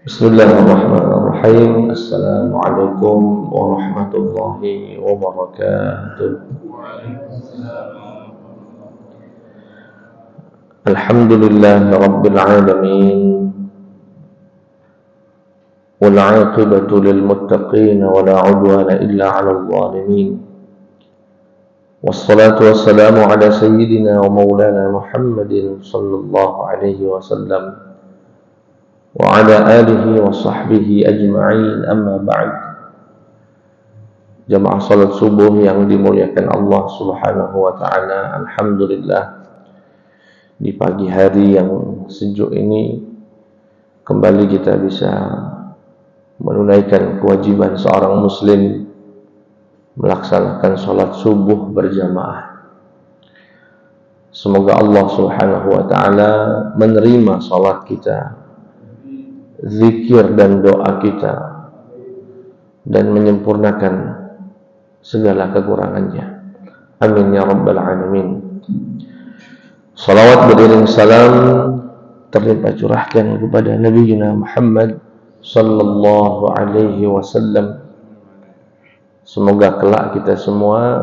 Bismillahirrahmanirrahim. Assalamualaikum warahmatullahi wabarakatuh. Alhamdulillahi rabbil alamin. Wal 'aqibatu lil muttaqin wa la 'udwana illa 'alal zalimin. Wassalatu wassalamu ala sayyidina wa maulana Muhammadin sallallahu alaihi wasallam wa ala alihi wa sahbihi ajma'in, amma ba'd. Jamaah salat subuh yang dimuliakan Allah subhanahu wa ta'ala, alhamdulillah, di pagi hari yang sejuk ini kembali kita bisa menunaikan kewajiban seorang muslim melaksanakan salat subuh berjamaah. Semoga Allah subhanahu wa ta'ala menerima salat kita, zikir dan doa kita, dan menyempurnakan segala kekurangannya. Amin ya rabbal alamin. Salawat beriring salam terlimpah curahkan kepada Nabi Muhammad sallallahu alaihi wasallam. Semoga kelak kita semua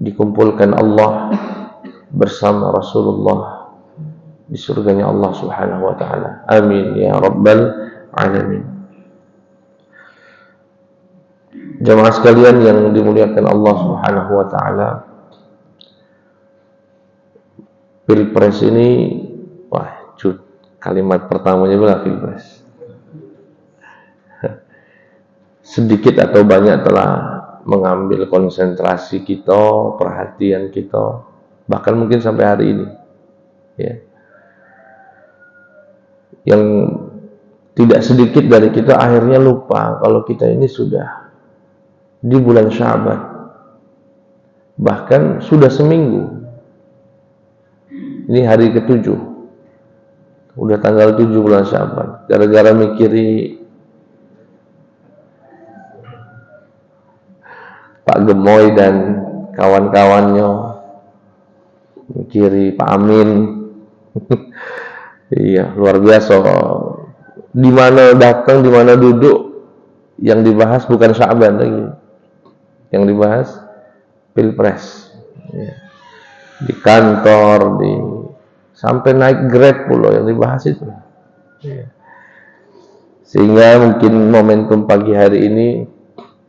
dikumpulkan Allah bersama Rasulullah di surganya Allah subhanahu wa ta'ala. Amin ya rabbal alamin. Jamaah sekalian yang dimuliakan Allah subhanahu wa ta'ala, Pilpres ini, kalimat pertamanya adalah Pilpres. Sedikit atau banyak telah mengambil konsentrasi kita, perhatian kita, bahkan mungkin sampai hari ini, ya. Yang tidak sedikit dari kita akhirnya lupa kalau kita ini sudah di bulan Sya'ban, bahkan sudah seminggu. Ini hari ke-7, udah tanggal 7 bulan Sya'ban. Gara-gara mikiri Pak Gemoy dan kawan-kawannya, mikiri Pak Amin. Iya, luar biasa. Di mana datang, di mana duduk, yang dibahas bukan Sya'ban lagi. Yang dibahas Pilpres. Ya. Di kantor, sampai naik Grab pula yang dibahas itu. Ya. Sehingga mungkin momentum pagi hari ini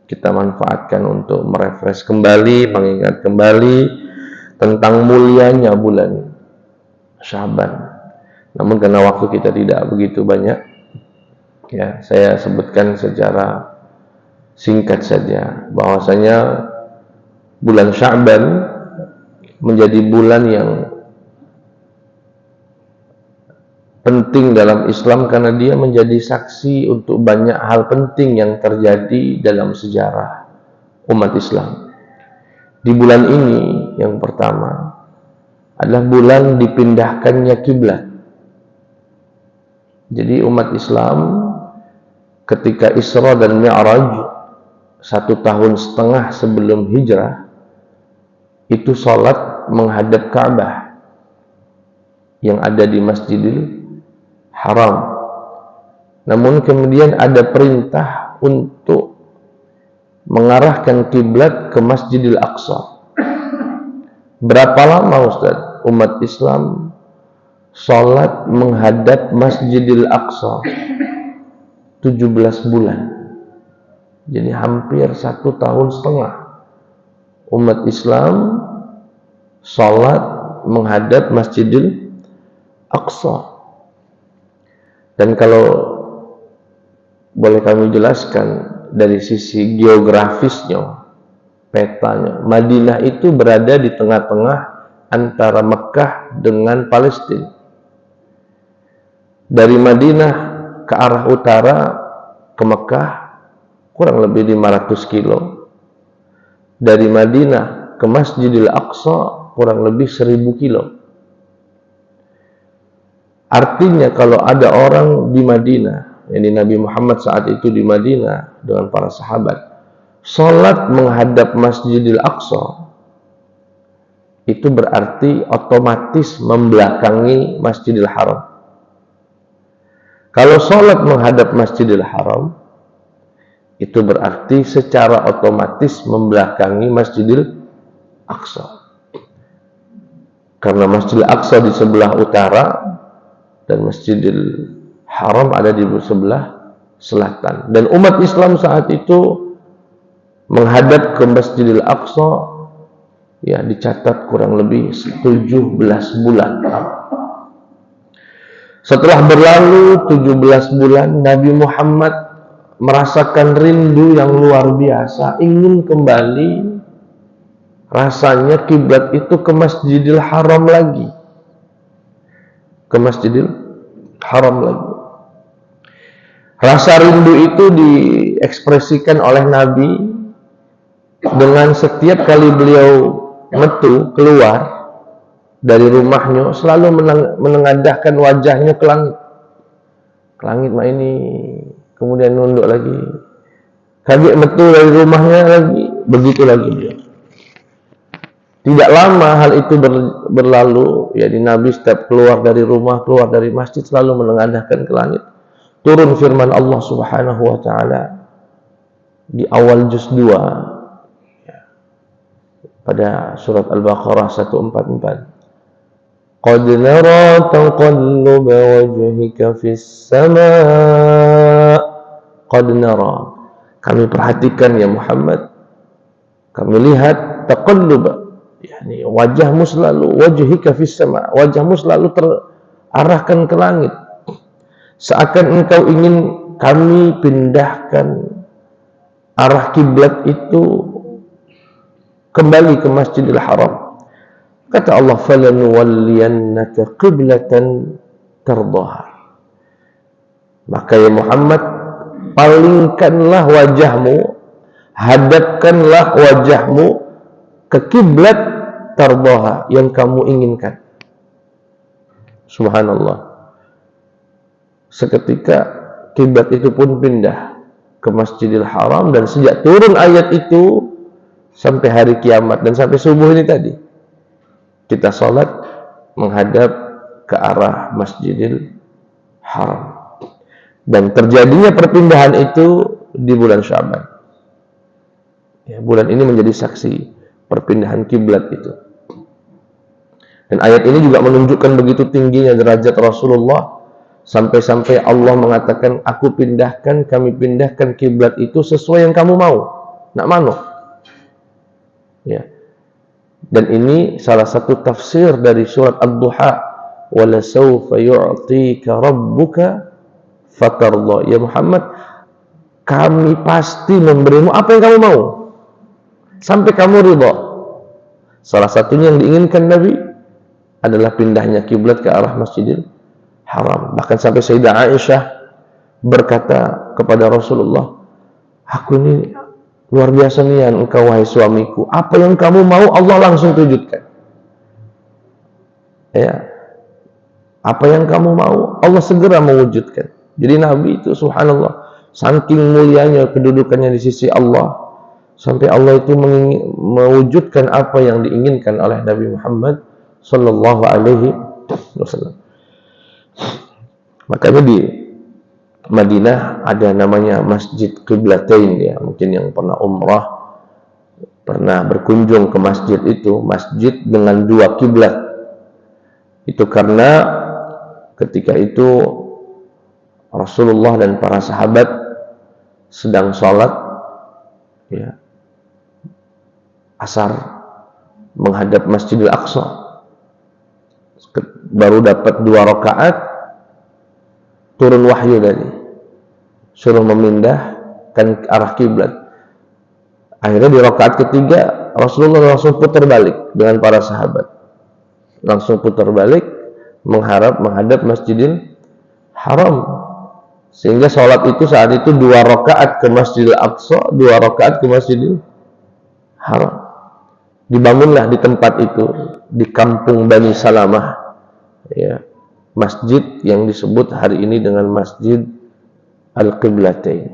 kita manfaatkan untuk merefresh kembali, mengingat kembali tentang mulianya bulan Sya'ban. Namun karena waktu kita tidak begitu banyak, ya, saya sebutkan secara singkat saja bahwasanya bulan Sya'ban menjadi bulan yang penting dalam Islam karena dia menjadi saksi untuk banyak hal penting yang terjadi dalam sejarah umat Islam. Di bulan ini yang pertama adalah bulan dipindahkannya kiblat. Jadi umat Islam ketika Isra dan Mi'raj 1,5 tahun sebelum hijrah itu salat menghadap Ka'bah yang ada di Masjidil Haram. Namun kemudian ada perintah untuk mengarahkan kiblat ke Masjidil Aqsa. Berapa lama Ustaz umat Islam salat menghadap Masjidil Aqsa? 17 bulan. Jadi hampir 1,5 tahun umat Islam salat menghadap Masjidil Aqsa. Dan kalau boleh kami jelaskan dari sisi geografisnya, petanya, Madinah itu berada di tengah-tengah antara Mekah dengan Palestina. Dari Madinah ke arah utara ke Mekah kurang lebih 500 kilo. Dari Madinah ke Masjidil Aqsa kurang lebih 1000 kilo. Artinya kalau ada orang di Madinah, yakni Nabi Muhammad saat itu di Madinah dengan para sahabat, salat menghadap Masjidil Aqsa, itu berarti otomatis membelakangi Masjidil Haram. Kalau sholat menghadap Masjidil Haram, itu berarti secara otomatis membelakangi Masjidil Aqsa. Karena Masjidil Aqsa di sebelah utara dan Masjidil Haram ada di sebelah selatan. Dan umat Islam saat itu menghadap ke Masjidil Aqsa ya dicatat kurang lebih 17 bulan. Setelah berlalu 17 bulan, Nabi Muhammad merasakan rindu yang luar biasa, ingin kembali. Rasanya kiblat itu ke Masjidil Haram lagi. Ke Masjidil Haram lagi. Rasa rindu itu diekspresikan oleh Nabi dengan setiap kali beliau metu keluar dari rumahnya, selalu menengadahkan wajahnya ke langit. Ke langit mah ini, kemudian nunduk lagi. Kagak metu dari rumahnya lagi, begitu lagi dia. Tidak lama hal itu berlalu, jadi Nabi setiap keluar dari rumah, keluar dari masjid selalu menengadahkan ke langit. Turun firman Allah Subhanahu wa taala di awal juz 2 pada surat Al-Baqarah 144. Qad nara taqalluba wajhika fis sama'. Qad nara. Kami perhatikan ya Muhammad. Kami lihat taqalluba, yakni wajahmu selalu, wajhika fis sama', wajahmu selalu terarahkan ke langit. Seakan engkau ingin kami pindahkan arah kiblat itu kembali ke Masjidil Haram. Kata Allah, "Falanuwalliyannaka qiblatan tardaha." Maka ya Muhammad, palingkanlah wajahmu, hadapkanlah wajahmu ke kiblat tardaha yang kamu inginkan. Subhanallah. Seketika kiblat itu pun pindah ke Masjidil Haram, dan sejak turun ayat itu sampai hari kiamat dan sampai subuh ini tadi, kita sholat menghadap ke arah Masjidil Haram. Dan terjadinya perpindahan itu di bulan Sya'ban. Ya, bulan ini menjadi saksi perpindahan kiblat itu. Dan ayat ini juga menunjukkan begitu tingginya derajat Rasulullah, sampai-sampai Allah mengatakan, kami pindahkan kiblat itu sesuai yang kamu mau. Nak mano? Ya. Dan ini salah satu tafsir dari surat Ad-Duha. Wala sawfa yu'tika rabbuka fatarda. Ya Muhammad, kami pasti memberimu apa yang kamu mau sampai kamu ridha. Salah satunya yang diinginkan Nabi adalah pindahnya kiblat ke arah Masjidil Haram. Bahkan sampai Sayyidah Aisyah berkata kepada Rasulullah, aku ini luar biasa nian engkau wahai suamiku, apa yang kamu mau Allah langsung wujudkan. Ya, apa yang kamu mau Allah segera mewujudkan. Jadi Nabi itu subhanallah, saking mulianya kedudukannya di sisi Allah, sampai Allah itu mewujudkan apa yang diinginkan oleh Nabi Muhammad sallallahu alaihi wasallam. Makanya di Madinah ada namanya Masjid Qiblatain, ya. Mungkin yang pernah umrah pernah berkunjung ke masjid itu, masjid dengan dua kiblat. Itu karena ketika itu Rasulullah dan para sahabat sedang sholat ya, asar menghadap Masjidil Aqsa. Baru dapat 2 rakaat, turun wahyu tadi, suruh memindahkan arah kiblat. Akhirnya di rakaat ketiga Rasulullah langsung putar balik dengan para sahabat, langsung putar balik menghadap Masjidil Haram, sehingga sholat itu saat itu 2 rakaat ke Masjidil Aqsa, 2 rakaat ke Masjidil Haram. Dibangunlah di tempat itu, di kampung Bani Salamah, ya, masjid yang disebut hari ini dengan Masjid Al-Qiblatain,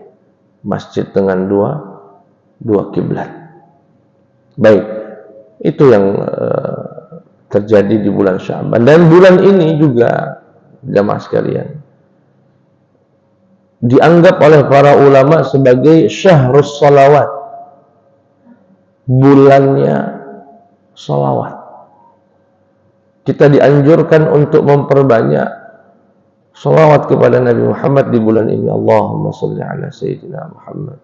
masjid dengan dua kiblat. Baik, itu yang terjadi di bulan Sya'ban. Dan bulan ini juga jamaah sekalian, dianggap oleh para ulama sebagai syahrus sholawat, bulannya sholawat. Kita dianjurkan untuk memperbanyak sholawat kepada Nabi Muhammad di bulan ini. Allahumma sholli ala Sayyidina Muhammad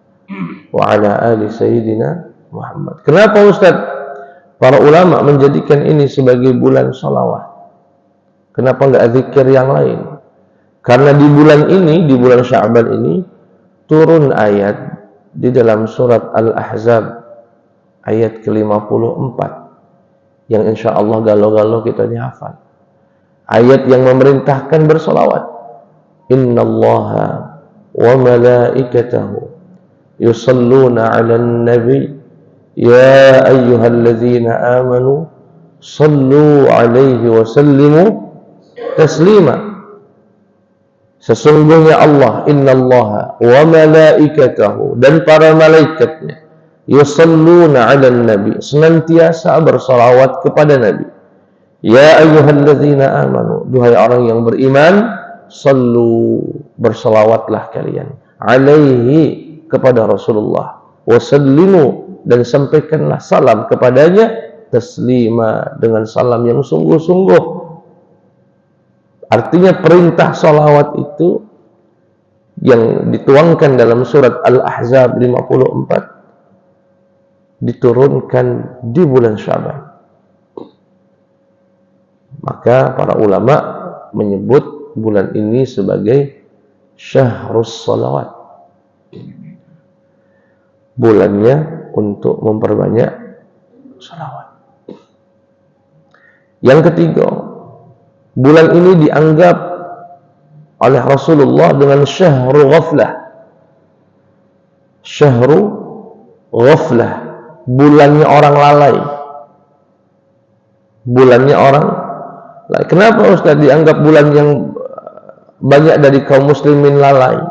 wa ala ali Sayyidina Muhammad. Kenapa Ustaz para ulama menjadikan ini sebagai bulan sholawat? Kenapa enggak zikir yang lain? Karena di bulan ini, di bulan Sya'ban ini, turun ayat di dalam surat Al-Ahzab ayat ke-54 yang insya Allah galau-galau kita dihafal. Ayat yang memerintahkan bersolawat. Innallaha wa malaikatahu yusalluna 'alan nabi ya ayyuhalladzina amanu sallu 'alaihi wa sallimu taslima. Sesungguhnya Allah, innallaha wa malaikatahu, dan para malaikatnya, yusalluna 'alan nabi, senantiasa bersalawat kepada Nabi. Ya ayyuhalladzina amanu, duhai orang yang beriman, sallu, bersalawatlah kalian, alaihi, kepada Rasulullah, wasallimu, dan sampaikanlah salam kepadanya, taslima, dengan salam yang sungguh-sungguh. Artinya perintah salawat itu yang dituangkan dalam surat Al-Ahzab 54 diturunkan di bulan Sya'ban. Maka para ulama menyebut bulan ini sebagai syahrus salawat, bulannya untuk memperbanyak salawat. Yang ketiga, bulan ini dianggap oleh Rasulullah dengan syahru ghaflah. Syahru ghaflah, bulannya orang lalai. Bulannya orang lalai. Kenapa Ustaz dianggap bulan yang banyak dari kaum muslimin lalai?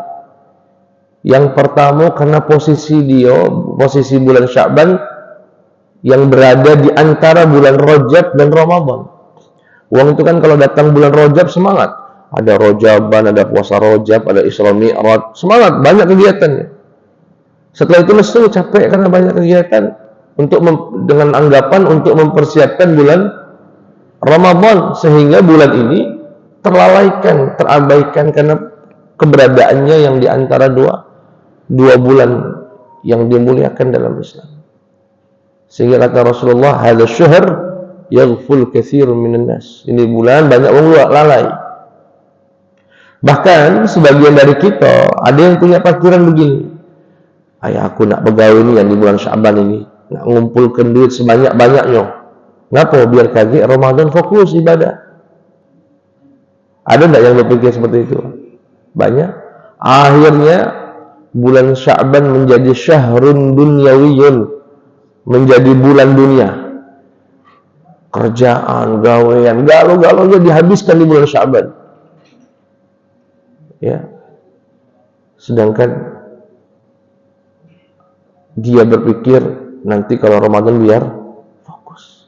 Yang pertama karena posisi bulan Sya'ban yang berada di antara bulan Rajab dan Ramadan. Uang itu kan kalau datang bulan Rajab semangat. Ada Rajaban, ada puasa Rajab, ada Isra Mi'raj. Semangat, banyak kegiatannya. Setelah itu lesu, capek karena banyak kegiatan. Dengan anggapan untuk mempersiapkan bulan Ramadan. Sehingga bulan ini terlalaikan, terabaikan karena keberadaannya yang di antara dua bulan yang dimuliakan dalam Islam. Sehingga kata Rasulullah, hadza syahr yaghful katsirun minan nas. Ini bulan banyak orang lalai. Bahkan sebagian dari kita ada yang punya pikiran begini, ayah aku nak begawe ini yang di bulan Sya'ban ini, nak ngumpulkan duit sebanyak-banyaknya. Kenapa? Biar kaget Ramadan fokus ibadah. Ada enggak yang berpikir seperti itu? Banyak. Akhirnya bulan Sya'ban menjadi syahrun dunyawiyun, menjadi bulan dunia. Kerjaan, gawean, galau-galaunya dihabiskan di bulan Sya'ban. Ya. Sedangkan dia berpikir nanti kalau Ramadan biar fokus.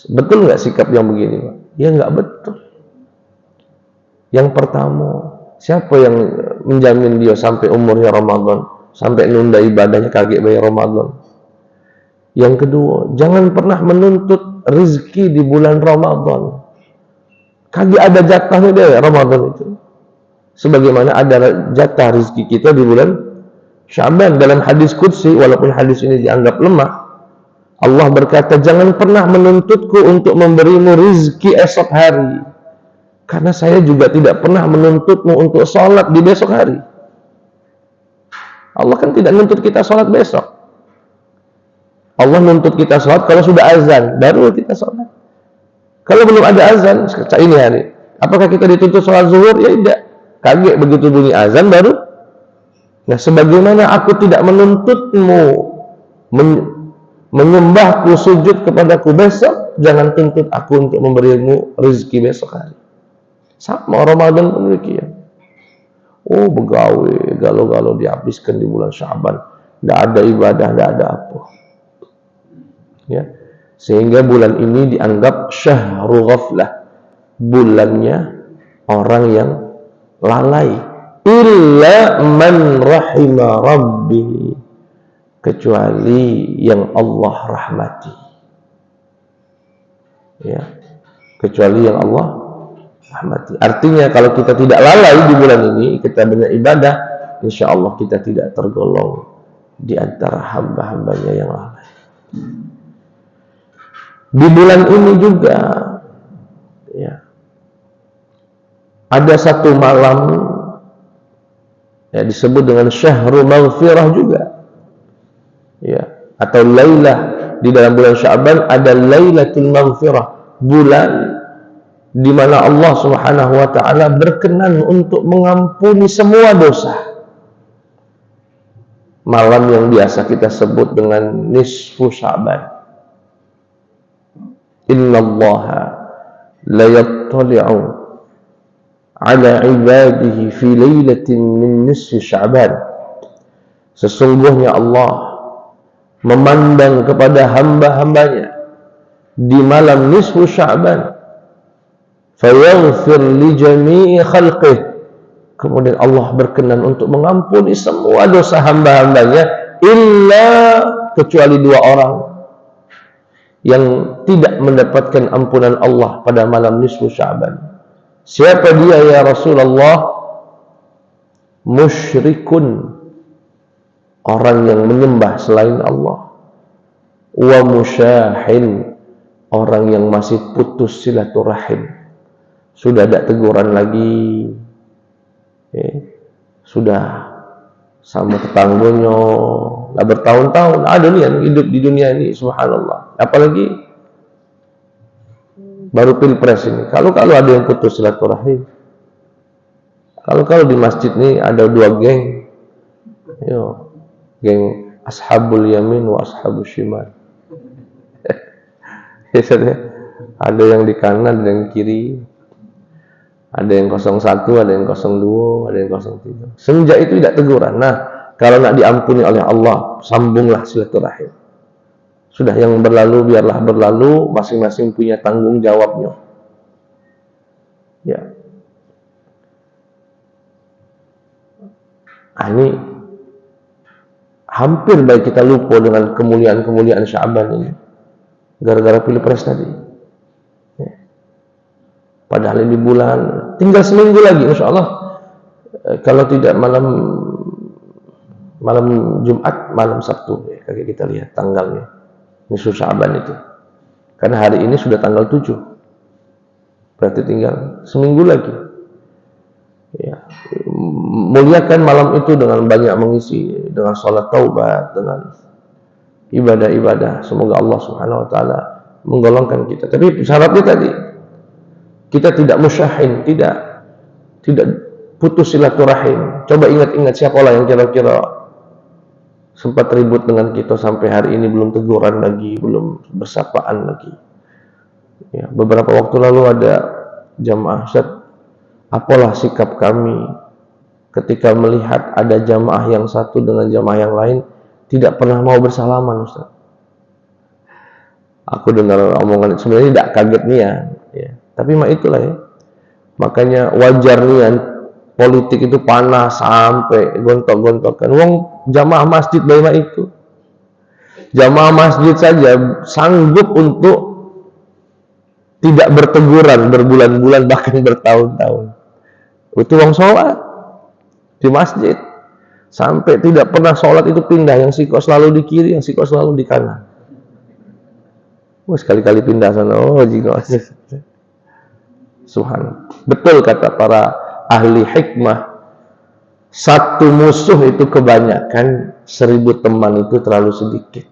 Betul nggak sikap yang begini, Pak? Ya nggak betul. Yang pertama, siapa yang menjamin dia sampai umurnya Ramadan, sampai nunda ibadahnya kaget bayar Ramadan? Yang kedua, jangan pernah menuntut rezeki di bulan Ramadan. Kagak ada jatahnya deh Ramadan itu. Sebagaimana ada jatah rezeki kita di bulan Sya'ban. Dalam hadis qudsi, walaupun hadis ini dianggap lemah, Allah berkata, jangan pernah menuntutku untuk memberimu rezeki esok hari, karena saya juga tidak pernah menuntutmu untuk sholat di besok hari. Allah kan tidak menuntut kita sholat besok. Allah menuntut kita sholat kalau sudah azan, baru kita sholat. Kalau belum ada azan, ini hari, apakah kita dituntut sholat zuhur? Ya tidak. Kaget begitu bunyi azan baru. Nah, sebagaimana aku tidak menuntutmu menyembahku, sujud kepadaku besok, jangan tuntut aku untuk memberimu rezeki besok hari. Sama Ramadan pun demikian. Oh, begawe, galau-galau dihabiskan di bulan Sya'ban. Tidak ada ibadah, tidak ada apa. Ya. Sehingga bulan ini dianggap syahru ghaflah, bulannya orang yang lalai illa man rahima rabbi, kecuali yang Allah rahmati. Ya, kecuali yang Allah rahmati. Artinya kalau kita tidak lalai di bulan ini, kita banyak ibadah, insya Allah kita tidak tergolong di antara hamba-hambanya yang lalai. Di bulan ini juga, ya, ada satu malam, ya, disebut dengan syahrul maghfirah juga, ya, atau lailah. Di dalam bulan Sya'ban ada lailatul maghfirah, bulan di mana Allah Subhanahu wa taala berkenan untuk mengampuni semua dosa. Malam yang biasa kita sebut dengan nisfu Sya'ban. Innallaha la yattali'u ala ibadihi fi lailatin min nisfi Sya'ban. Sesungguhnya Allah memandang kepada hamba-hambanya di malam nisfu Sya'ban, fayaghfir li jami'i khalqih, kemudian Allah berkenan untuk mengampuni semua dosa hamba-hambanya, illa, kecuali dua orang yang tidak mendapatkan ampunan Allah pada malam nisfu Sya'ban. Siapa dia ya Rasulullah? Musyrikun, orang yang menyembah selain Allah, wa musyahin, orang yang masih putus silaturahim. Sudah ada teguran lagi, sudah sama tetangganya lah bertahun-tahun, ada nih yang hidup di dunia ini, subhanallah. Apalagi baru pilpres ini, kalau ada yang putus silaturahim, kalau di masjid ini ada dua geng, geng ashabul yamin wa ashabul shimal. Ada yang di kanan, ada yang kiri, ada yang 01, ada yang 02, ada yang 03. Semenjak itu tidak teguran. Nah, kalau nak diampuni oleh Allah, sambunglah silaturahim. Sudah, yang berlalu biarlah berlalu, masing-masing punya tanggung jawabnya. Ya. Ini hampir baik kita lupa dengan kemuliaan-kemuliaan Sya'ban ini gara-gara pilpres tadi. Ya. Padahal ini bulan tinggal seminggu lagi, insya Allah. Kalau tidak malam Jumat, malam Sabtu, ya, kayak kita lihat tanggalnya nisfu Sya'ban itu. Karena hari ini sudah tanggal 7, berarti tinggal seminggu lagi. Ya, muliakan malam itu dengan banyak mengisi, dengan sholat taubat, dengan ibadah-ibadah. Semoga Allah Subhanahu wa taala menggolongkan kita. Tapi syaratnya tadi, kita tidak musyahin, tidak putus silaturahim. Coba ingat-ingat siapalah yang kira-kira sempat ribut dengan kita sampai hari ini belum teguran lagi, belum bersapaan lagi. Ya, beberapa waktu lalu ada jamaah, Ustaz, apalah sikap kami ketika melihat ada jamaah yang satu dengan jamaah yang lain tidak pernah mau bersalaman, Ustaz. Aku dengar omongan itu sebenarnya tidak kaget nian, ya. Tapi itulah ya. Makanya wajar nian politik itu panas sampai gontok-gontokan. Wong jamaah masjid baik itu. Jamaah masjid saja sanggup untuk tidak berteguran berbulan-bulan bahkan bertahun-tahun. Itu wong sholat di masjid sampai tidak pernah sholat itu pindah, yang siko selalu di kiri, yang siko selalu di kanan. Sekali-kali pindah sana, jika subhanallah. Betul kata para ahli hikmah, satu musuh itu kebanyakan, 1000 teman itu terlalu sedikit.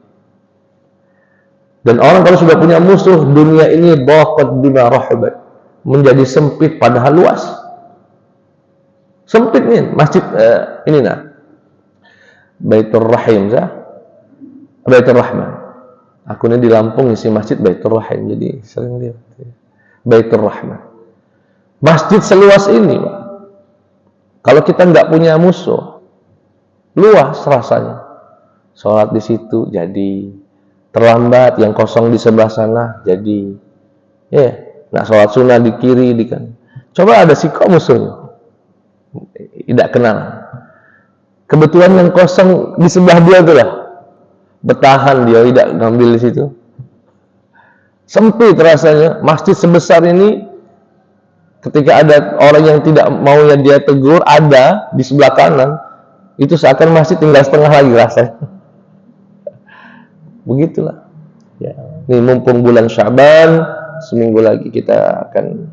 Dan orang kalau sudah punya musuh, dunia ini dhaqat bima rahabat, menjadi sempit padahal luas. Sempit nih masjid ini nah. Baitur Rahim Baitur Rahman. Aku ini di Lampung isi masjid Baitur Rahim, jadi sering lihat Baitur Rahman. Masjid seluas ini, Pak. Kalau kita nggak punya musuh, luas rasanya. Sholat di situ jadi, terlambat yang kosong di sebelah sana jadi, ya. Nah, sholat sunnah di kiri di kan. Coba ada siko musuhnya. tidak kenal. Kebetulan yang kosong di sebelah dia tuh lah, bertahan dia tidak ngambil di situ. Sempit rasanya, masjid sebesar ini, ketika ada orang yang tidak mau yang dia tegur, ada di sebelah kanan, itu seakan masjid tinggal setengah lagi rasanya. Begitulah. Ya, ini mumpung bulan Sya'ban, seminggu lagi kita akan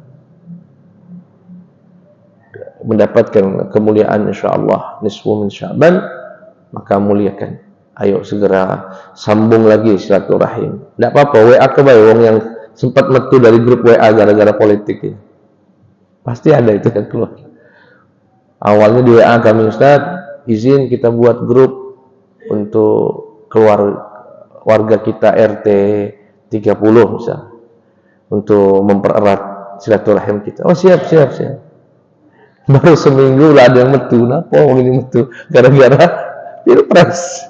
mendapatkan kemuliaan insyaallah nisfu min Sya'ban, maka muliakan. Ayo segera sambung lagi silaturahim. Tidak apa-apa, WA ke wong yang sempat metu dari grup WA gara-gara politik ini. Pasti ada itu yang keluar. Awalnya di WA kami, Ustaz, izin kita buat grup untuk keluar warga kita RT 30 misal, untuk mempererat silaturahim kita. Oh siap. Baru seminggu lah ada yang metu. Kenapa orang ini metu? Gara-gara pilpres.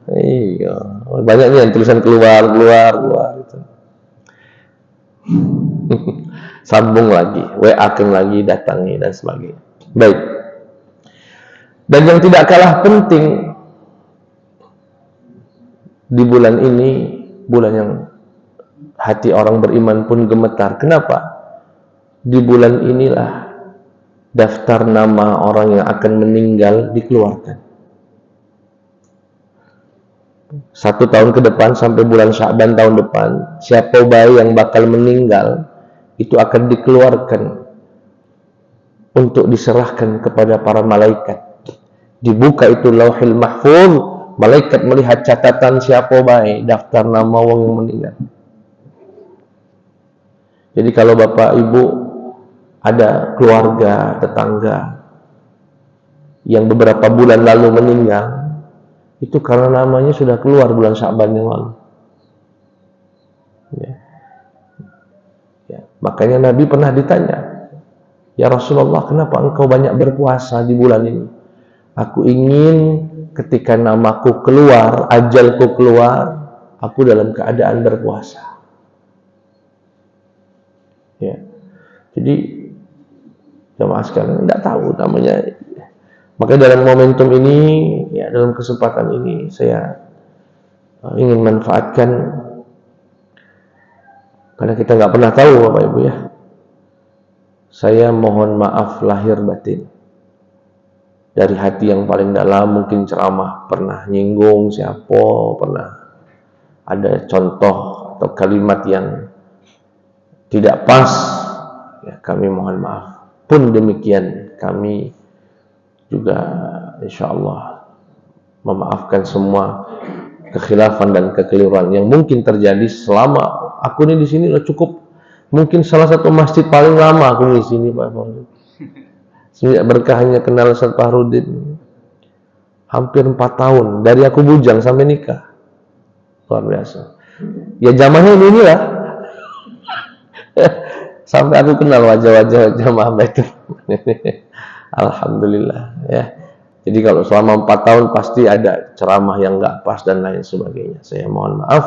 Iya, banyaknya yang tulisan keluar gitu. Sambung lagi, WA-kan lagi, datangi dan sebagainya. Baik. Dan yang tidak kalah penting di bulan ini, bulan yang hati orang beriman pun gemetar. Kenapa? Di bulan inilah daftar nama orang yang akan meninggal dikeluarkan. 1 tahun ke depan sampai bulan Sya'ban tahun depan, siapa bayi yang bakal meninggal itu akan dikeluarkan untuk diserahkan kepada para malaikat. Dibuka itu Lauhil Mahfuz, malaikat melihat catatan siapa bayi, daftar nama orang yang meninggal. Jadi kalau bapak ibu ada keluarga, tetangga yang beberapa bulan lalu meninggal, itu karena namanya sudah keluar bulan Sya'ban yang lalu. Ya. Makanya Nabi pernah ditanya, ya Rasulullah, kenapa engkau banyak berpuasa di bulan ini? Aku ingin ketika namaku keluar, ajalku keluar, aku dalam keadaan berpuasa. Ya. Jadi jamaah sekalian tidak tahu namanya. Maka dalam momentum ini, ya, dalam kesempatan ini, saya ingin manfaatkan, karena kita nggak pernah tahu Bapak Ibu ya. Saya mohon maaf lahir batin. Dari hati yang paling dalam, mungkin ceramah pernah nyinggung siapa, pernah ada contoh atau kalimat yang tidak pas, ya, kami mohon maaf. Pun demikian, kami juga insyaallah memaafkan semua kekhilafan dan kekeliruan yang mungkin terjadi selama aku ini di sini cukup, mungkin salah satu masjid paling lama aku di sini Pak Farudin. Sejak berkahnya kenal Ustaz Farudin hampir 4 tahun, dari aku bujang sampai nikah. Luar biasa. Ya jamaahnya ini lah. Sampai aku kenal wajah-wajah jamaah Baitul. Alhamdulillah ya. Jadi kalau selama 4 tahun pasti ada ceramah yang nggak pas dan lain sebagainya. Saya mohon maaf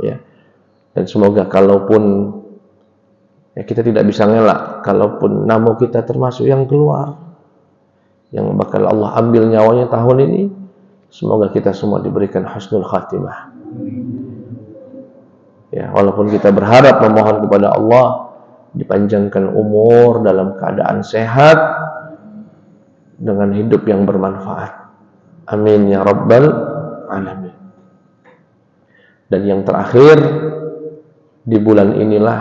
ya. Dan semoga kalaupun ya kita tidak bisa ngelak, kalaupun nama kita termasuk yang keluar, yang bakal Allah ambil nyawanya tahun ini, semoga kita semua diberikan husnul khatimah. Ya, walaupun kita berharap memohon kepada Allah dipanjangkan umur dalam keadaan sehat, dengan hidup yang bermanfaat. Amin ya rabbal alamin. Dan yang terakhir, di bulan inilah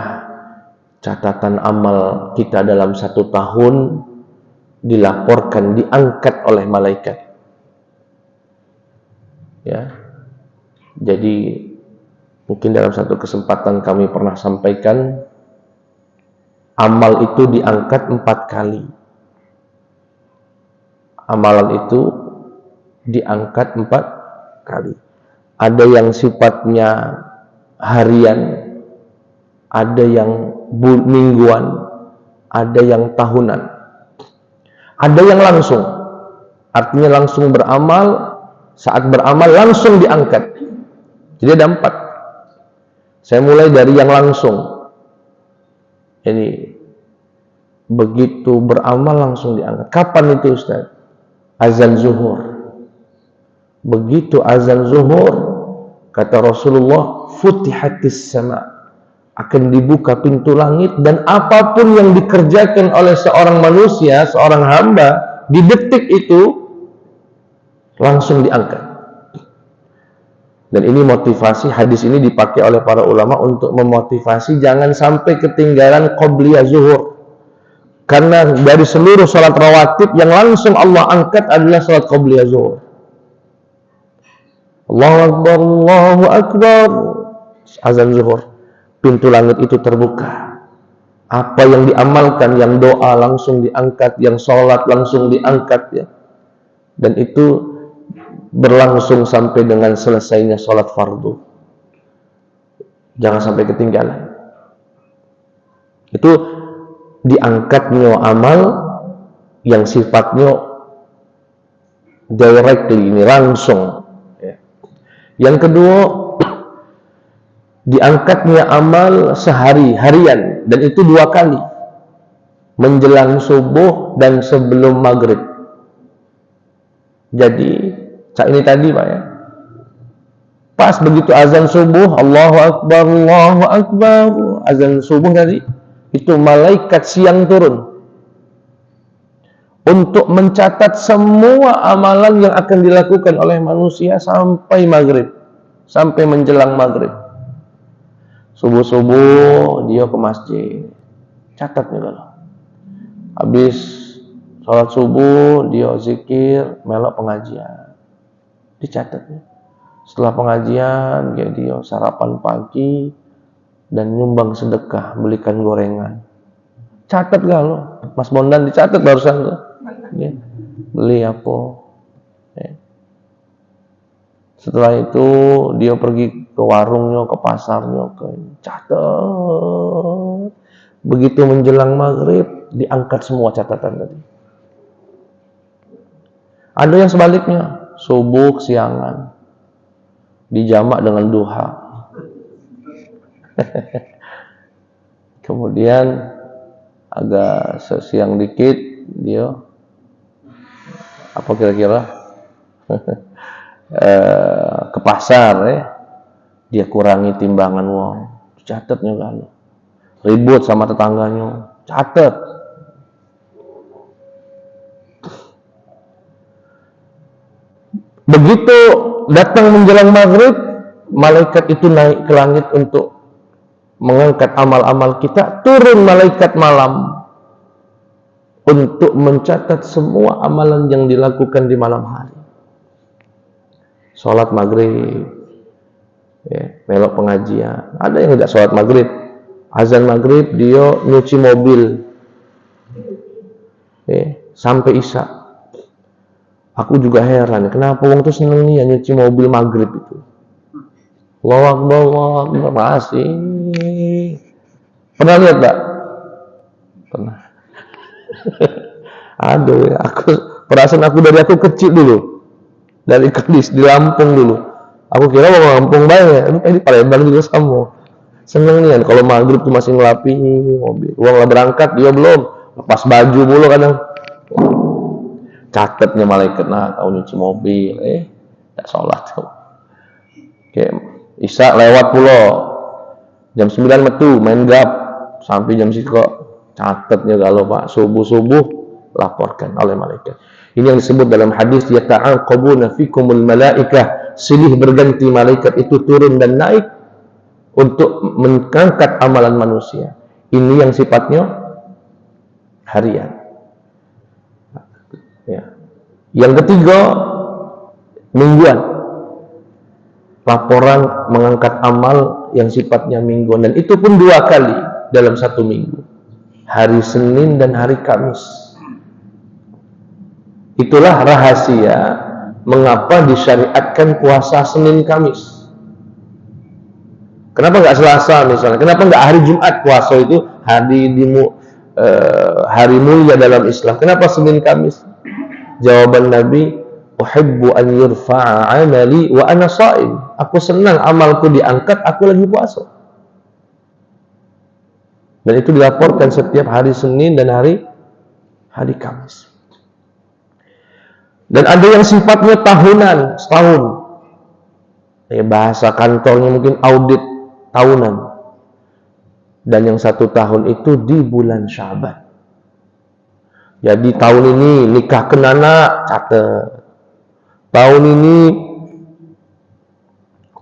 catatan amal kita dalam 1 tahun dilaporkan, diangkat oleh malaikat. Ya. Jadi mungkin dalam satu kesempatan kami pernah sampaikan, amal itu diangkat 4 kali. Amalan itu diangkat 4 kali. Ada yang sifatnya harian, ada yang mingguan, ada yang tahunan, ada yang langsung. Artinya langsung beramal, saat beramal langsung diangkat. Jadi ada 4. Saya mulai dari yang langsung. Ini begitu beramal langsung diangkat. Kapan itu Ustaz? Azan zuhur. Begitu azan zuhur, kata Rasulullah, futihatis sama, akan dibuka pintu langit, dan apapun yang dikerjakan oleh seorang manusia, seorang hamba di detik itu langsung diangkat. Dan ini motivasi, hadis ini dipakai oleh para ulama untuk memotivasi jangan sampai ketinggalan qobliyah zuhur. Karena dari seluruh salat rawatib yang langsung Allah angkat adalah salat qobliyah zuhur. Allahu Akbar, Allahu Akbar, azan zuhur, pintu langit itu terbuka. Apa yang diamalkan, yang doa langsung diangkat, yang sholat langsung diangkat, ya. Dan itu berlangsung sampai dengan selesainya sholat fardu. Jangan sampai ketinggalan. Itu diangkatnya amal yang sifatnya directly, ini langsung. Yang kedua, diangkatnya amal harian, dan itu 2 kali, menjelang subuh dan sebelum maghrib. Jadi ini tadi Pak ya, pas begitu azan subuh, Allahu Akbar, Allahu Akbar, azan subuh tadi, itu malaikat siang turun untuk mencatat semua amalan yang akan dilakukan oleh manusia sampai maghrib, sampai menjelang maghrib. Subuh-subuh dia ke masjid, catatnya kalau habis sholat subuh dia zikir, melok pengajian, dicatatnya. Setelah pengajian dia sarapan pagi dan nyumbang sedekah, belikan gorengan. Catat gak lo? Mas Bondan dicatat barusan lo. Ya. Beli apa? Ya. Setelah itu dia pergi ke warungnya, ke pasarnya, catat. Begitu menjelang maghrib diangkat semua catatan tadi. Ada yang sebaliknya, subuh siangan dijamak dengan duha. Kemudian agak siang dikit dia apa kira-kira ke pasar ya, dia kurangi timbangan uang, catatnya kan, ribut sama tetangganya, catat. Begitu datang menjelang maghrib, malaikat itu naik ke langit untuk mengangkat amal-amal kita. Turun malaikat malam untuk mencatat semua amalan yang dilakukan di malam hari. Sholat maghrib, ya, melok pengajian. Ada yang tidak sholat maghrib, azan maghrib dia nyuci mobil, ya, sampai isya. Aku juga heran, kenapa orang tuh seneng nih nyuci mobil maghrib itu. Allahu Akbar, Allahu Akbar, masih. Pernah lihat, Pak? Pernah. Aduh, ya, perasaan aku dari aku kecil dulu, dari Kedis di Lampung dulu. Aku kira mau Lampung banyak, ini Palembang juga sama. Seneng nih, kalau maghrib tuh masih ngelapi mobil. Uang lah berangkat, dia belum. Lepas baju mulu kadang. Catatnya malaikat, nah kau nyuci mobil, tak sholat tuh. Oke, isya lewat pulau, jam 9 metu main gap sampai jam situ, catatnya kalau Pak subuh laporkan oleh malaikat. Ini yang disebut dalam hadis yata'aqabuna fikumul malaikah, silih berganti malaikat itu turun dan naik untuk mengangkat amalan manusia. Ini yang sifatnya harian. Ya. Yang ketiga, mingguan. Laporan mengangkat amal yang sifatnya mingguan, dan itu pun 2 kali dalam 1 minggu. Hari Senin dan hari Kamis. Itulah rahasia mengapa disyariatkan puasa Senin Kamis. Kenapa nggak Selasa misalnya? Kenapa nggak hari Jumat? Puasa itu hari mulia dalam Islam. Kenapa Senin Kamis? Jawaban Nabi, uhibbu an yurfa'a 'amali wa ana sha'im. Aku senang amalku diangkat, aku lagi puasa. Dan itu dilaporkan setiap hari Senin dan hari Kamis. Dan ada yang sifatnya tahunan, setahun. Bahasa kantornya mungkin audit tahunan. Dan yang 1 tahun itu di bulan Syaban. Jadi tahun ini nikahkan anak, catat. Tahun ini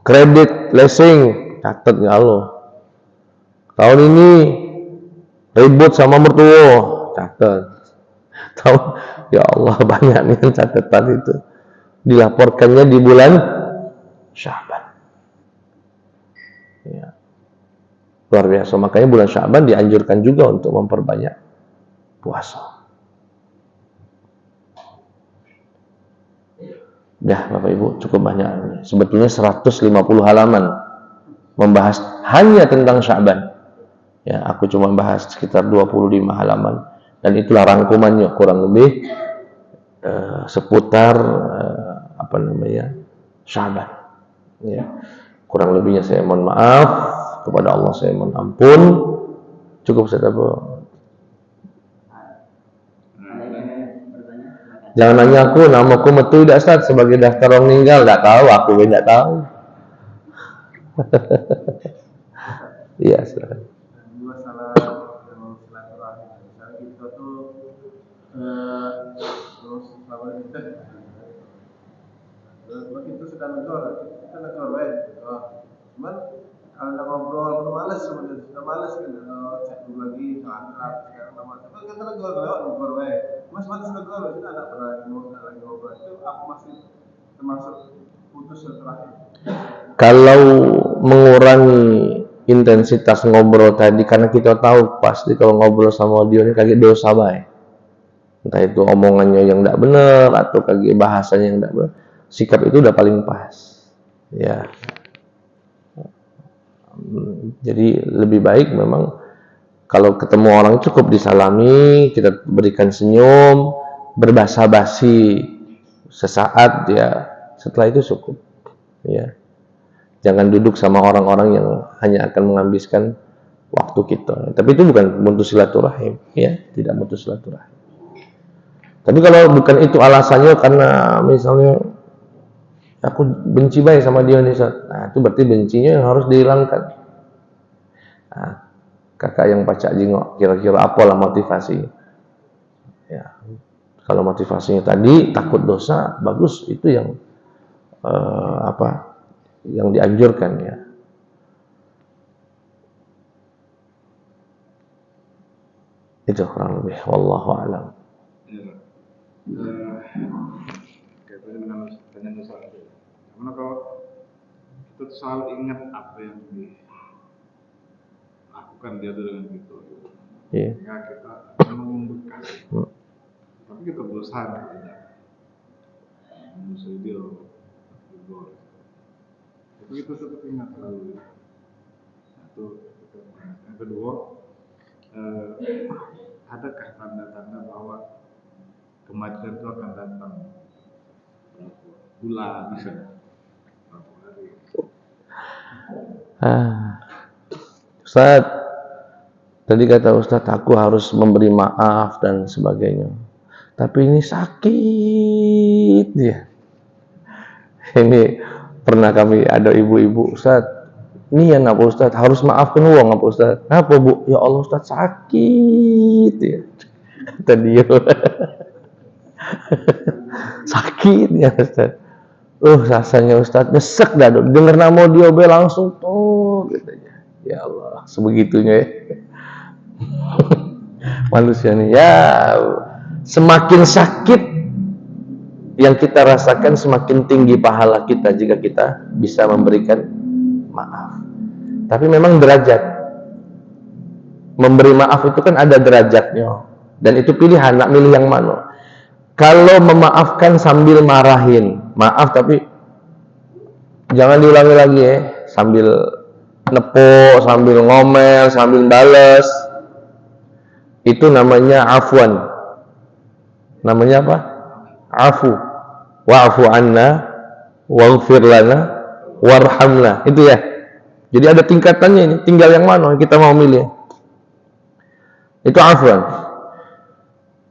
kredit leasing, catat ya Allah. Tahun ini ribut sama mertua, catat. Tahun, ya Allah, banyak nih catatan itu. Dilaporkannya di bulan Syaban. Ya. Luar biasa. Makanya bulan Syaban dianjurkan juga untuk memperbanyak puasa. Ya, Bapak Ibu, cukup banyak. Sebetulnya 150 halaman membahas hanya tentang Syaban. Ya, aku cuma bahas sekitar 25 halaman. Dan itulah rangkumannya, kurang lebih seputar Syaban. Ya. Kurang lebihnya saya mohon maaf, kepada Allah saya mohon ampun. Cukup saya dapat. Jangan nanya aku, namaku metu tidak Ustaz sebagai daftar orang meninggal, tidak tahu, aku tidak tahu. Iya, silakan. Masalah silaturahmi, misalnya kita tuh terus begitu sudah negor, kita negor baik. Cuman kalau udah ngobrol, malas sebenarnya, sudah malas kan, chat dulu lagi, akrab, sekarang lama. Tapi kita negor baik. Mas malas negor, kita nggak pernah lagi ngobrol. Itu aku masih termasuk putus silaturahmi. Kalau mengurangi intensitas ngobrol tadi, karena kita tahu pasti kalau ngobrol sama dia ini kayak dosa baik. Entah itu omongannya yang tidak benar atau kayak bahasanya yang tidak benar, sikap itu udah paling pas. Ya. Jadi lebih baik memang kalau ketemu orang cukup disalami, kita berikan senyum, berbahasa basi sesaat, ya. Setelah itu cukup. Ya. Jangan duduk sama orang-orang yang hanya akan menghabiskan waktu kita. Tapi itu bukan mutus silaturahim, ya, tidak mutus silaturahim. Tapi kalau bukan itu alasannya karena misalnya aku benci baik sama dia nih, nah itu berarti bencinya yang harus dihilangkan. Nah, kakak yang pacak jengok, kira-kira apalah motivasi? Ya, kalau motivasinya tadi takut dosa, bagus, itu yang yang dianjurkan, ya. Itu kurang lebih, wallahu a'lam. Kaitannya dengan pertanyaan dosa itu. Karena kalau kita selalu ingat apa yang dilakukan dia dengan gitu, Yeah. sehingga kita memang membekas. Tapi kita berusaha tidak musuh dia, tapi kita tetap ingat selalu. Itu yang kedua, adakah tanda-tanda bahwa kematian itu akan datang bulan misalnya, berapa hari? Ustaz, tadi kata Ustaz aku harus memberi maaf dan sebagainya. Tapi ini sakit ya. Ini pernah kami ada ibu-ibu, Ustaz, ini ya apa Ustaz, harus maafkan uang apa Ustaz? Apa Bu? Ya Allah Ustaz, sakit ya. Kata dia. Sakit ya Ustaz. Rasanya Ustaz nyesek dah, dengar nama dia be langsung tuh katanya. Ya Allah, sebegitunya ya. Manusia nih ya, semakin sakit yang kita rasakan semakin tinggi pahala kita jika kita bisa memberikan maaf. Tapi memang derajat memberi maaf itu kan ada derajatnya, dan itu pilihan nak milih yang mana. Kalau memaafkan sambil marahin, maaf tapi jangan diulangi lagi ya, sambil nepuk, sambil ngomel, sambil balas, itu namanya afwan. Namanya apa? Afu. Wa'fu anna waghfir lana warhamna. Itu ya. Jadi ada tingkatannya ini, tinggal yang mana kita mau milih. Itu afwan.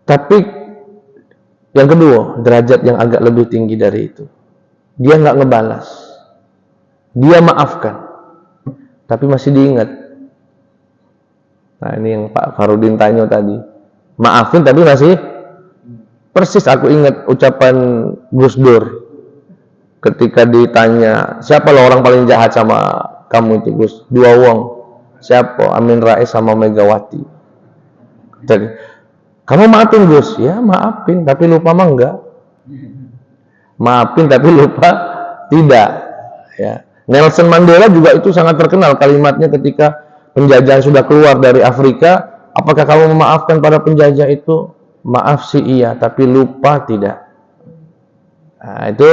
Tapi yang kedua, derajat yang agak lebih tinggi dari itu. Dia nggak ngebalas. Dia maafkan. Tapi masih diingat. Nah, ini yang Pak Farudin tanya tadi. Maafin tapi masih persis aku ingat ucapan Gus Dur ketika ditanya, siapa lo orang paling jahat sama kamu itu Gus? Dua wong. Siapa? Amin Rais sama Megawati. Jadi, kamu maafin Gus? Ya maafin, tapi lupa mah enggak. Maafin tapi lupa tidak. Ya. Nelson Mandela juga itu sangat terkenal kalimatnya ketika penjajahan sudah keluar dari Afrika. Apakah kamu memaafkan para penjajah itu? Maaf sih iya, tapi lupa tidak. Nah, itu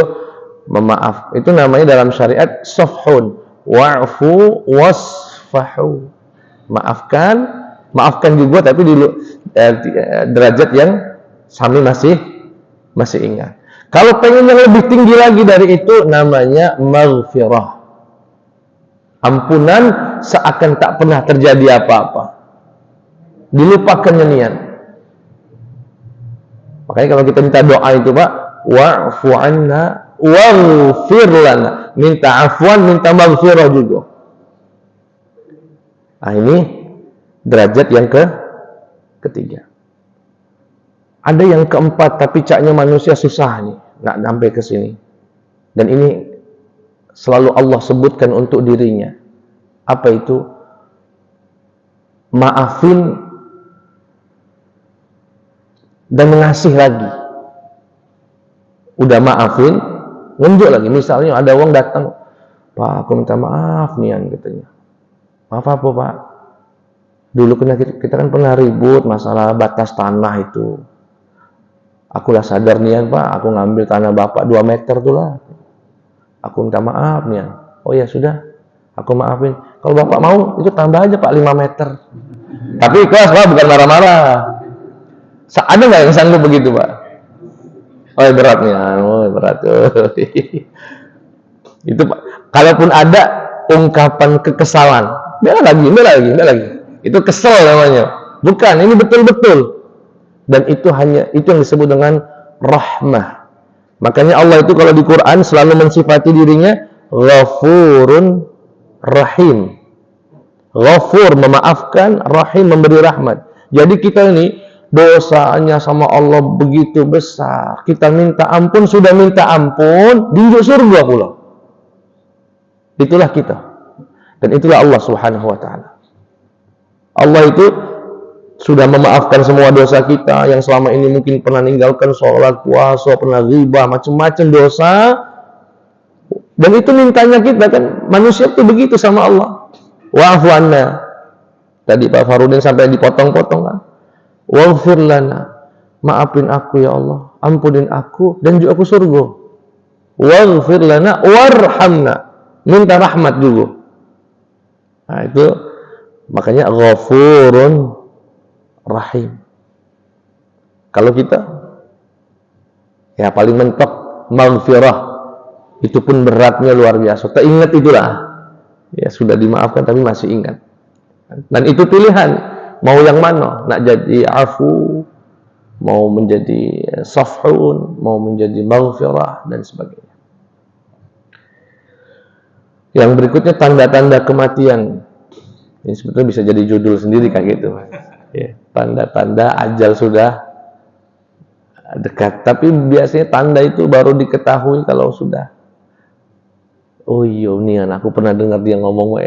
memaaf. Itu namanya dalam syariat safhun. Wa'fu wasfahu. Maafkan juga tapi di derajat yang kami masih ingat. Kalau pengen yang lebih tinggi lagi dari itu namanya maghfirah. Ampunan seakan tak pernah terjadi apa-apa. Dilupakan niat. Makanya kalau kita minta doa itu Pak, wa'fu anna waghfir lana. Minta afwan, minta maghfirah juga. Nah, ini derajat yang ketiga. Ada yang keempat, tapi caknya manusia susah nih, nggak sampai ke sini. Dan ini selalu Allah sebutkan untuk dirinya. Apa itu? Maafin dan mengasih lagi. Udah maafin, nunjuk lagi. Misalnya ada orang datang, Pak, aku minta maaf Nian katanya. Maaf apa Pak? Dulu kita kan pernah ribut masalah batas tanah itu. Aku lah sadar Nian Pak, aku ngambil tanah Bapak 2 meter tuh lah. Aku minta maaf Nian. Oh ya sudah, aku maafin. Kalau Bapak mau, itu tambah aja Pak 5 meter. Tapi ikhlas Pak, bukan marah-marah. Ada nggak yang sanggup begitu Pak? Oh berat Nian, oh berat. Itu Pak. Kalaupun ada ungkapan kekesalan, bela lagi. Itu kesel namanya. Bukan, ini betul-betul. Dan itu yang disebut dengan rahmah. Makanya Allah itu kalau di Quran selalu mensifati dirinya Ghafurun Rahim. Ghafur memaafkan, Rahim memberi rahmat. Jadi kita ini dosanya sama Allah begitu besar. Kita minta ampun, sudah minta ampun, di surga pula. Itulah kita. Dan itulah Allah Subhanahu wa taala. Allah itu sudah memaafkan semua dosa kita yang selama ini mungkin pernah ninggalkan sholat, puasa, pernah ghibah, macam-macam dosa. Dan itu mintanya kita kan, manusia itu begitu sama Allah. Wa'fu anna. Tadi Pak Farudin sampai dipotong-potong kan. Waghfir lana. Maafin aku ya Allah, ampunin aku dan juga aku surga. Waghfir lana warhamna. Minta rahmat juga. Nah itu makanya Ghafurun Rahim. Kalau kita ya paling mentok maghfirah, itu pun beratnya luar biasa. Teringat itulah. Ya sudah dimaafkan tapi masih ingat. Dan itu pilihan, mau yang mana? Nak jadi afu, mau menjadi safhun, mau menjadi maghfirah dan sebagainya. Yang berikutnya tanda-tanda kematian. Ini sebetulnya bisa jadi judul sendiri kayak gitu. Ya, tanda-tanda ajal sudah dekat. Tapi biasanya tanda itu baru diketahui kalau sudah. Oh iya Nian, aku pernah dengar dia ngomong.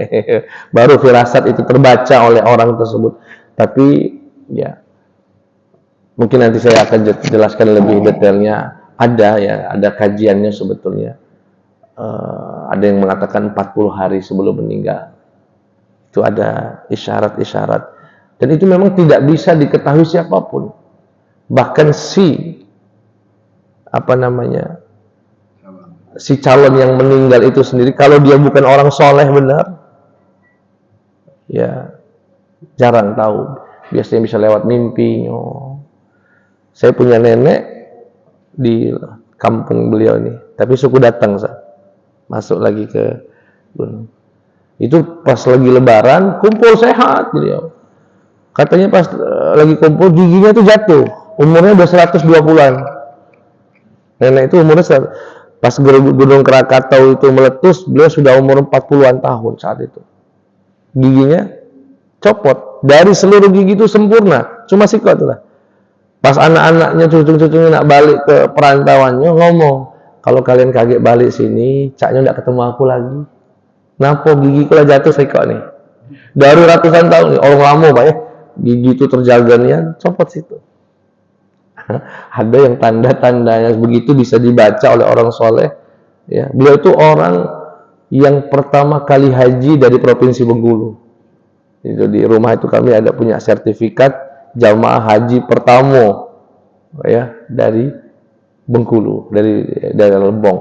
Baru firasat itu terbaca oleh orang tersebut. Tapi ya mungkin nanti saya akan jelaskan lebih detailnya. Ada kajiannya sebetulnya. Ada yang mengatakan 40 hari sebelum meninggal. Itu ada isyarat-isyarat. Dan itu memang tidak bisa diketahui siapapun. Bahkan si calon yang meninggal itu sendiri, kalau dia bukan orang soleh benar, ya jarang tahu. Biasanya bisa lewat mimpi. Saya punya nenek di kampung beliau ini, tapi suku datang masuk lagi ke gunung. Itu pas lagi lebaran, kumpul sehat beliau. Katanya pas lagi kumpul giginya tuh jatuh. Umurnya udah 120-an. Nenek itu umurnya pas Gunung Krakatau itu meletus, beliau sudah umur 40-an tahun saat itu. Giginya copot. Dari seluruh gigi itu sempurna, cuma sikut lah. Pas anak-anaknya, cucu-cucunya nak balik ke perantauannya ngomong, kalau kalian kaget balik sini, caknya nggak ketemu aku lagi. Kenapa gigiku lah jatuh sikut nih? Dari ratusan tahun nih, orang lama pak ya, gigi itu terjaga nih, copot situ. Ada yang tanda-tandanya begitu bisa dibaca oleh orang soleh. Ya, beliau itu orang yang pertama kali haji dari Provinsi Bengkulu. Itu di rumah itu kami ada punya sertifikat jamaah haji pertama ya dari Bengkulu, dari Lebong.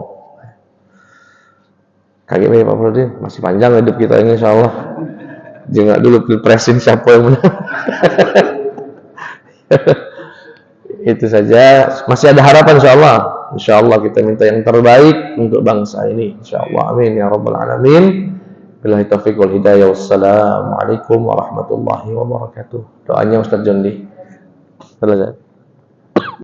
Kaget nih Pak Prodin, masih panjang hidup kita ini insyaallah. Jangan dulu pilpresin siapa yang menang. Itu saja, masih ada harapan insyaallah. Insyaallah kita minta yang terbaik untuk bangsa ini insyaallah. Amin ya rabbal alamin. Billahi taufiq wal hidayah. Wassalamualaikum warahmatullahi wabarakatuh. Doanya Ustaz Jondi. Selesai.